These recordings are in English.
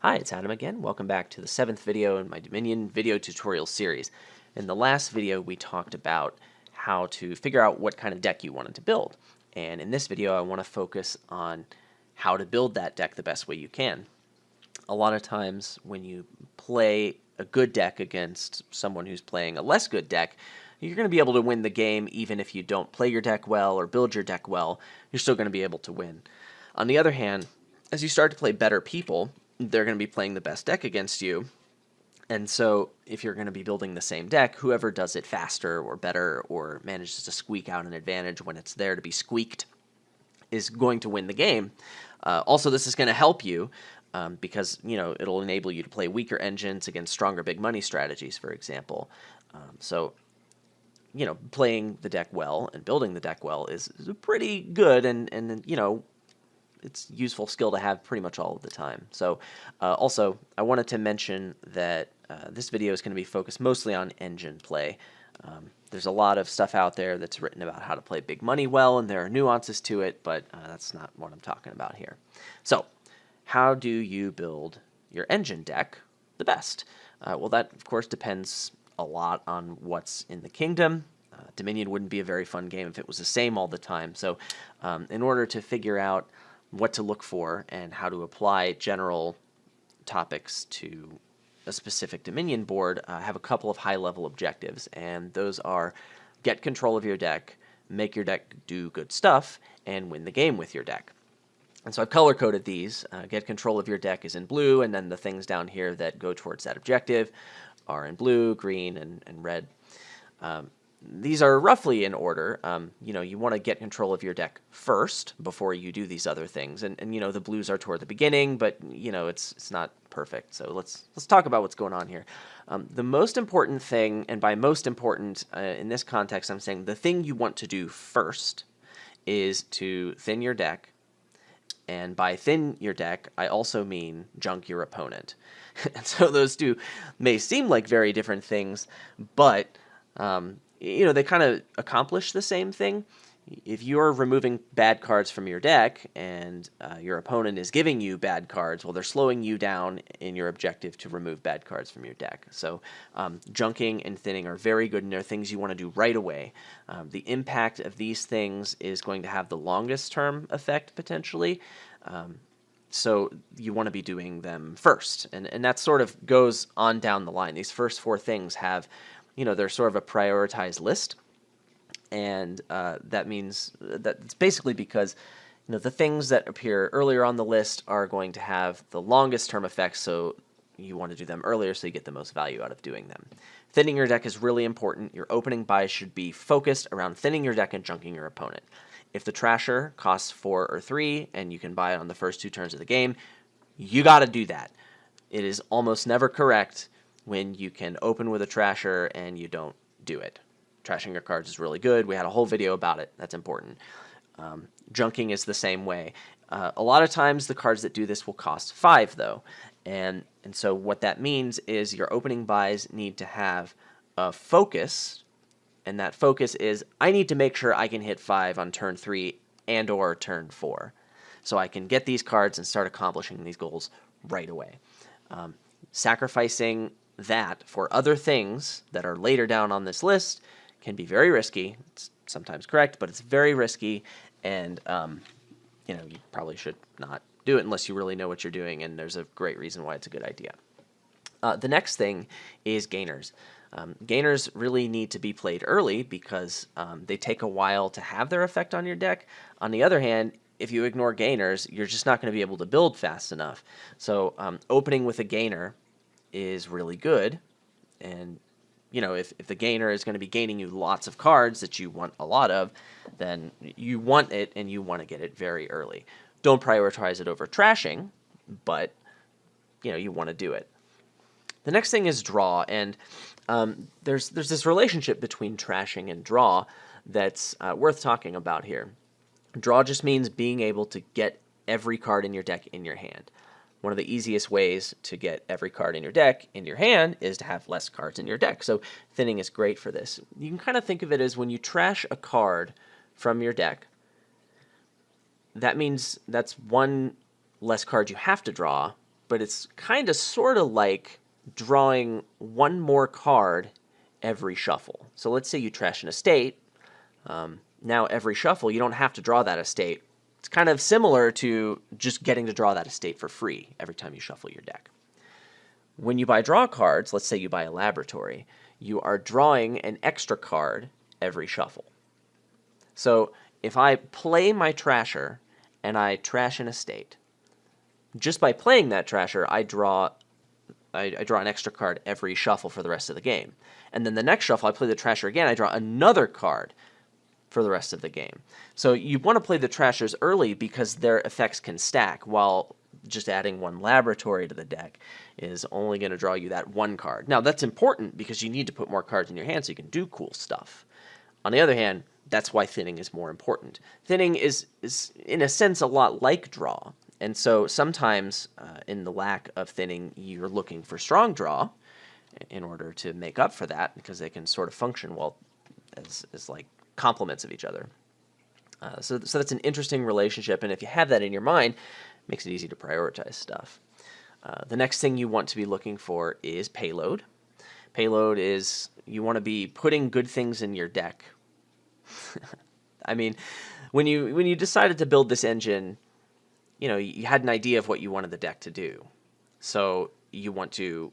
Hi, it's Adam again. Welcome back to the 7th video in my Dominion video tutorial series. In the last video, we talked about how to figure out what kind of deck you wanted to build. And in this video, I want to focus on how to build that deck the best way you can. A lot of times when you play a good deck against someone who's playing a less good deck, you're going to be able to win the game even if you don't play your deck well or build your deck well. You're still going to be able to win. On the other hand, as you start to play better people, they're going to be playing the best deck against you. And so if you're going to be building the same deck, whoever does it faster or better or manages to squeak out an advantage when it's there to be squeaked is going to win the game. Also, this is going to help you because, it'll enable you to play weaker engines against stronger big money strategies, for example. Playing the deck well and building the deck well is pretty good and it's a useful skill to have pretty much all of the time. So also, I wanted to mention that this video is going to be focused mostly on engine play. There's a lot of stuff out there that's written about how to play big money well, and there are nuances to it, but that's not what I'm talking about here. So how do you build your engine deck the best? Well, that, of course, depends a lot on what's in the kingdom. Dominion wouldn't be a very fun game if it was the same all the time. So in order to figure out what to look for and how to apply general topics to a specific Dominion board, I have a couple of high-level objectives, and those are get control of your deck, make your deck do good stuff, and win the game with your deck. And so I've color-coded these. Get control of your deck is in blue, and then the things down here that go towards that objective are in blue, green, and red. These are roughly in order. You want to get control of your deck first before you do these other things. And the blues are toward the beginning, but it's not perfect. So let's talk about what's going on here. The most important thing, and by most important in this context, I'm saying the thing you want to do first is to thin your deck. And by thin your deck, I also mean junk your opponent. And so those two may seem like very different things, but they kind of accomplish the same thing. If you're removing bad cards from your deck and your opponent is giving you bad cards, well, they're slowing you down in your objective to remove bad cards from your deck. So junking and thinning are very good, and they're things you want to do right away. The impact of these things is going to have the longest term effect, potentially. So you want to be doing them first. And that sort of goes on down the line. These first four things have they're sort of a prioritized list, and that means that it's basically because the things that appear earlier on the list are going to have the longest term effects, so you want to do them earlier so you get the most value out of doing them. Thinning your deck is really important. Your opening buy should be focused around thinning your deck and junking your opponent. If the Trasher costs 4 or 3 and you can buy it on the first 2 turns of the game, you got to do that. It is almost never correct when you can open with a Trasher and you don't do it. Trashing your cards is really good. We had a whole video about it. That's important. Junking is the same way. A lot of times the cards that do this will cost 5, though. And so what that means is your opening buys need to have a focus, and that focus is, I need to make sure I can hit 5 on turn 3 and or turn 4. So I can get these cards and start accomplishing these goals right away. Sacrificing that for other things that are later down on this list can be very risky. It's sometimes correct, but it's very risky, and you probably should not do it unless you really know what you're doing, and there's a great reason why it's a good idea. The next thing is gainers. Gainers really need to be played early because they take a while to have their effect on your deck. On the other hand, if you ignore gainers, you're just not going to be able to build fast enough. So opening with a gainer is really good, and if the gainer is going to be gaining you lots of cards that you want a lot of, then you want it and you want to get it very early. Don't prioritize it over trashing, but you want to do it. The next thing is draw, and there's this relationship between trashing and draw that's worth talking about here. Draw just means being able to get every card in your deck in your hand. One of the easiest ways to get every card in your deck in your hand is to have less cards in your deck. So thinning is great for this. You can kind of think of it as when you trash a card from your deck, that means that's one less card you have to draw, but it's kind of sort of like drawing one more card every shuffle. So let's say you trash an estate. Now every shuffle, you don't have to draw that estate. It's kind of similar to just getting to draw that estate for free every time you shuffle your deck. When you buy draw cards, let's say you buy a laboratory, you are drawing an extra card every shuffle. So if I play my trasher and I trash an estate, just by playing that trasher, I draw an extra card every shuffle for the rest of the game. And then the next shuffle, I play the trasher again, I draw another card for the rest of the game. So you want to play the trashers early because their effects can stack, while just adding one laboratory to the deck is only going to draw you that one card. Now, that's important because you need to put more cards in your hand so you can do cool stuff. On the other hand, that's why thinning is more important. Thinning is in a sense, a lot like draw. And so sometimes, in the lack of thinning, you're looking for strong draw in order to make up for that, because they can sort of function well as like complements of each other. So that's an interesting relationship, and if you have that in your mind, it makes it easy to prioritize stuff. The next thing you want to be looking for is payload. Payload is, you want to be putting good things in your deck. I mean, when you decided to build this engine, you had an idea of what you wanted the deck to do. So you want to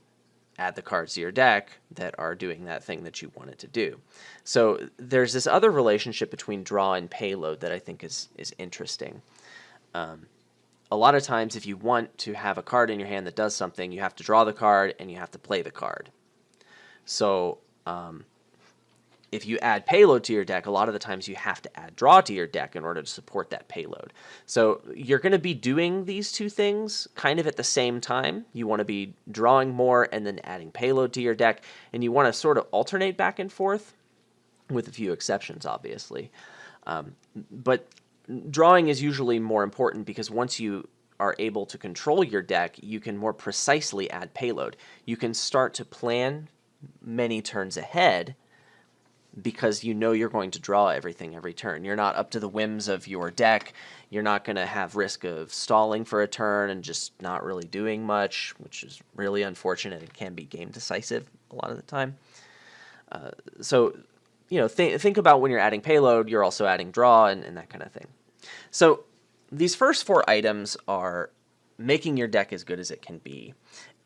add the cards to your deck that are doing that thing that you want it to do. So there's this other relationship between draw and payload that I think is interesting. A lot of times, if you want to have a card in your hand that does something, you have to draw the card and you have to play the card. So if you add payload to your deck, a lot of the times you have to add draw to your deck in order to support that payload. So you're going to be doing these two things kind of at the same time. You want to be drawing more and then adding payload to your deck, and you want to sort of alternate back and forth, with a few exceptions, obviously. But drawing is usually more important because once you are able to control your deck, you can more precisely add payload. You can start to plan many turns ahead because you know you're going to draw everything every turn. You're not up to the whims of your deck. You're not going to have risk of stalling for a turn and just not really doing much, which is really unfortunate. It can be game decisive a lot of the time. So, think about when you're adding payload, you're also adding draw and that kind of thing. So these first four items are making your deck as good as it can be.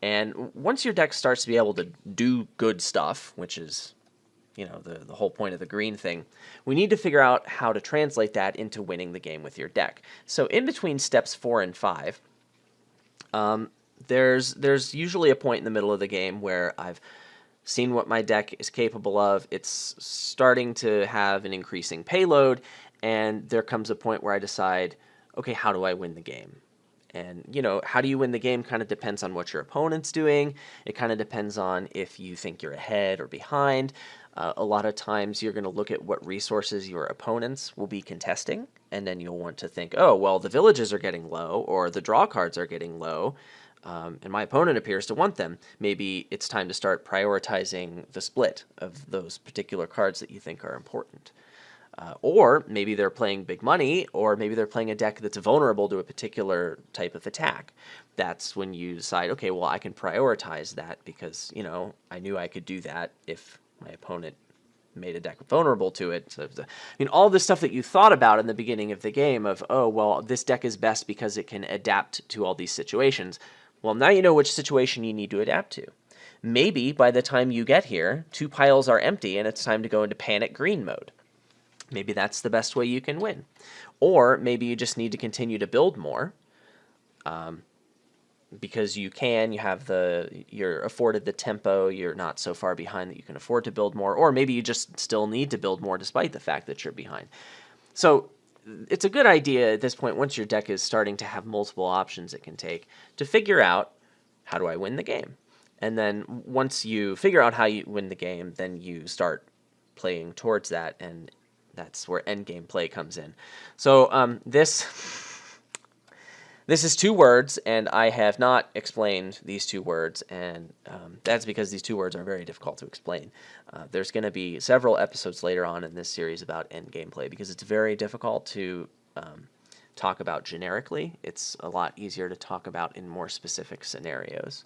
And once your deck starts to be able to do good stuff, which is the whole point of the green thing, we need to figure out how to translate that into winning the game with your deck. So in between steps 4 and 5, there's usually a point in the middle of the game where I've seen what my deck is capable of. It's starting to have an increasing payload, and there comes a point where I decide, okay, how do I win the game? And, how do you win the game kind of depends on what your opponent's doing. It kind of depends on if you think you're ahead or behind. A lot of times you're going to look at what resources your opponents will be contesting, and then you'll want to think, oh, well, the villages are getting low, or the draw cards are getting low, and my opponent appears to want them. Maybe it's time to start prioritizing the split of those particular cards that you think are important. Or maybe they're playing big money, or maybe they're playing a deck that's vulnerable to a particular type of attack. That's when you decide, okay, well, I can prioritize that because, I knew I could do that if my opponent made a deck vulnerable to it. So, all this stuff that you thought about in the beginning of the game of, oh, well, this deck is best because it can adapt to all these situations. Well, now you know which situation you need to adapt to. Maybe by the time you get here, 2 piles are empty and it's time to go into panic green mode. Maybe that's the best way you can win. Or maybe you just need to continue to build more because you're afforded the tempo, you're not so far behind that you can afford to build more, or maybe you just still need to build more despite the fact that you're behind. So it's a good idea at this point, once your deck is starting to have multiple options it can take, to figure out, how do I win the game? And then once you figure out how you win the game, then you start playing towards that, and that's where endgame play comes in. So this is 2 words, and I have not explained these 2 words, and that's because these 2 words are very difficult to explain. There's going to be several episodes later on in this series about endgame play, because it's very difficult to talk about generically. It's a lot easier to talk about in more specific scenarios.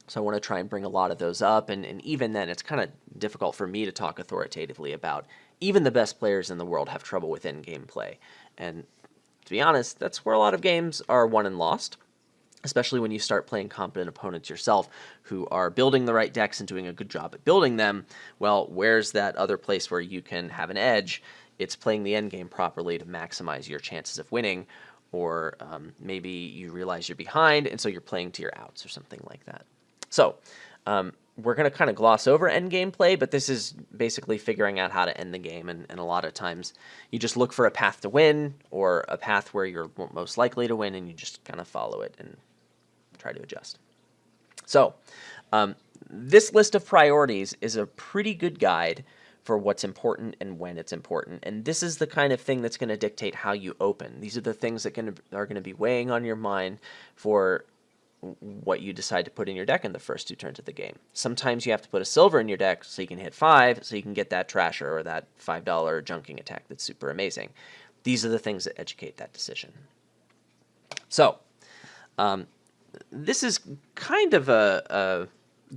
So I want to try and bring a lot of those up, and even then it's kind of difficult for me to talk authoritatively about. Even the best players in the world have trouble with in-game play. And to be honest, that's where a lot of games are won and lost, especially when you start playing competent opponents yourself who are building the right decks and doing a good job at building them. Well, where's that other place where you can have an edge? It's playing the endgame properly to maximize your chances of winning, or maybe you realize you're behind, and so you're playing to your outs or something like that. So we're going to kind of gloss over endgame play, but this is basically figuring out how to end the game, and a lot of times you just look for a path to win or a path where you're most likely to win, and you just kind of follow it and try to adjust. So this list of priorities is a pretty good guide for what's important and when it's important, and this is the kind of thing that's going to dictate how you open. These are the things that are going to be weighing on your mind for what you decide to put in your deck in the first 2 turns of the game. Sometimes you have to put a silver in your deck so you can hit 5, so you can get that Trasher or that $5 junking attack that's super amazing. These are the things that educate that decision. So this is kind of a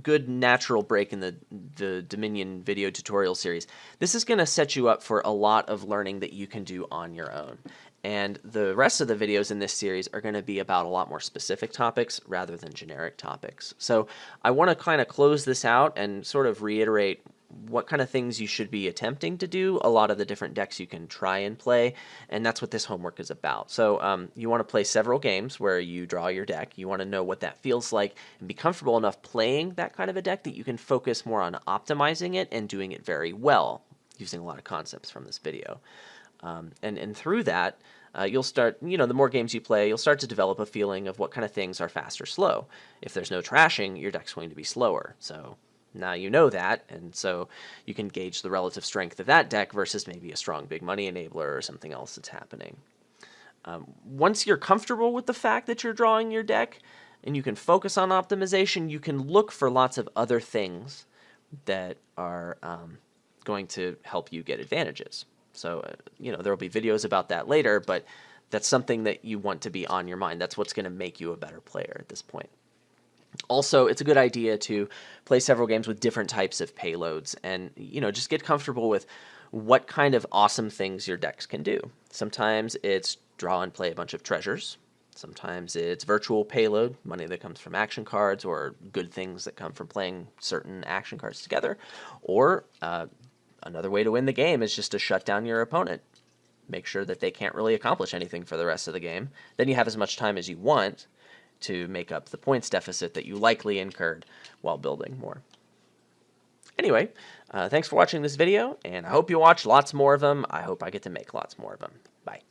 good natural break in the Dominion video tutorial series. This is going to set you up for a lot of learning that you can do on your own. And the rest of the videos in this series are going to be about a lot more specific topics rather than generic topics. So I want to kind of close this out and sort of reiterate what kind of things you should be attempting to do, a lot of the different decks you can try and play, and that's what this homework is about. So you want to play several games where you draw your deck. You want to know what that feels like and be comfortable enough playing that kind of a deck that you can focus more on optimizing it and doing it very well, using a lot of concepts from this video. And through that, you'll start, the more games you play, you'll start to develop a feeling of what kind of things are fast or slow. If there's no trashing, your deck's going to be slower. So now you know that, and so you can gauge the relative strength of that deck versus maybe a strong big money enabler or something else that's happening. Once you're comfortable with the fact that you're drawing your deck and you can focus on optimization, you can look for lots of other things that are going to help you get advantages. So, there will be videos about that later, but that's something that you want to be on your mind. That's what's going to make you a better player at this point. Also, it's a good idea to play several games with different types of payloads and, just get comfortable with what kind of awesome things your decks can do. Sometimes it's draw and play a bunch of treasures. Sometimes it's virtual payload, money that comes from action cards or good things that come from playing certain action cards together. Or another way to win the game is just to shut down your opponent. Make sure that they can't really accomplish anything for the rest of the game. Then you have as much time as you want to make up the points deficit that you likely incurred while building more. Anyway, thanks for watching this video, and I hope you watch lots more of them. I hope I get to make lots more of them. Bye.